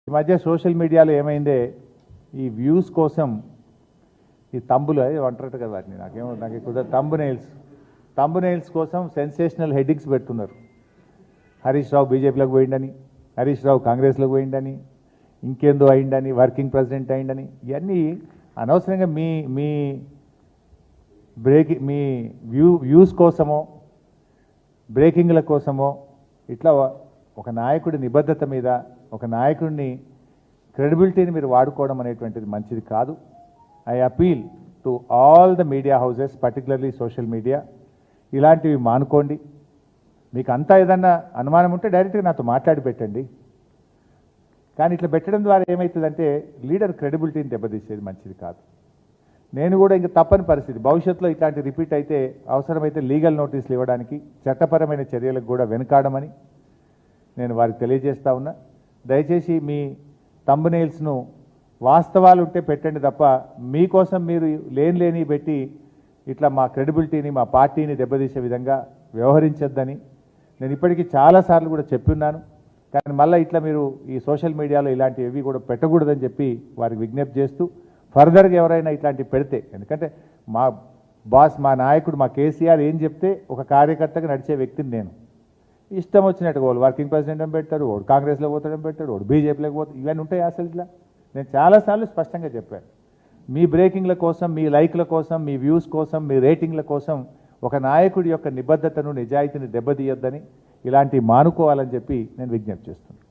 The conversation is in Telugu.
ఈ మధ్య సోషల్ మీడియాలో ఏమైందే ఈ వ్యూస్ కోసం ఈ తంబులు అంటారట కదా వాటిని నాకు కుదరదు తంబు నెయిల్స్ కోసం సెన్సేషనల్ హెడ్డింగ్స్ పెడుతున్నారు. హరీష్ రావు బీజేపీలోకి పోయిండని, హరీష్ రావు కాంగ్రెస్లోకి పోయిండని, ఇంకేందో అయిండని, వర్కింగ్ ప్రెసిడెంట్ అయిండని, ఇవన్నీ అనవసరంగా మీ వ్యూస్ కోసమో బ్రేకింగ్ల కోసమో ఇట్లా ఒక నాయకుడి నిబద్ధత మీద ఒక నాయకుడిని క్రెడిబిలిటీని మీరు వాడుకోవడం అనేటువంటిది మంచిది కాదు. I appeal to all the media houses, particularly social media, ఇలాంటివి మానుకోండి. మీకు అంతా ఏదన్నా అనుమానం ఉంటే డైరెక్ట్గా నాతో మాట్లాడి పెట్టండి. కానీ ఇట్లా పెట్టడం ద్వారా ఏమవుతుందంటే లీడర్ క్రెడిబిలిటీని దెబ్బతీసేది మంచిది కాదు. నేను కూడా ఇంకా తప్పని పరిస్థితి, భవిష్యత్తులో ఇట్లాంటి రిపీట్ అయితే అవసరమైతే లీగల్ నోటీసులు ఇవ్వడానికి, చట్టపరమైన చర్యలకు కూడా వెనుకాడమని నేను వారికి తెలియజేస్తా ఉన్నా. దయచేసి మీ థంబ్నెయిల్స్ను వాస్తవాలు ఉంటే పెట్టండి తప్ప మీకోసం మీరు లేని పెట్టి ఇట్లా మా క్రెడిబిలిటీని మా పార్టీని దెబ్బతీసే విధంగా వ్యవహరించొద్దని నేను ఇప్పటికీ చాలాసార్లు కూడా చెప్పున్నాను. కానీ మళ్ళీ ఇట్లా మీరు ఈ సోషల్ మీడియాలో ఇలాంటివి కూడా పెట్టకూడదని చెప్పి వారికి విజ్ఞప్తి చేస్తూ, ఫర్దర్గా ఎవరైనా ఇట్లాంటివి పెడితే, ఎందుకంటే మా బాస్ మా నాయకుడు మా కేసీఆర్ ఏం చెప్తే ఒక కార్యకర్తగా నడిచే వ్యక్తిని నేను. ఇష్టం వచ్చినట్టుగా వాళ్ళు వర్కింగ్ ప్రెసిడెంట్ అని పెడతాడు, వాడు కాంగ్రెస్లో పోతాడని పెడతాడు, వాడు బీజేపీలోకి పోతాడు, ఇవన్నీ ఉంటాయి అసలు. ఇట్లా నేను చాలాసార్లు స్పష్టంగా చెప్పాను, మీ బ్రేకింగ్ల కోసం, మీ లైక్ల కోసం, మీ వ్యూస్ కోసం, మీ రేటింగ్ల కోసం ఒక నాయకుడి యొక్క నిబద్ధతను నిజాయితీని దెబ్బతీయొద్దని, ఇలాంటివి మానుకోవాలని చెప్పి నేను విజ్ఞప్తి చేస్తున్నాను.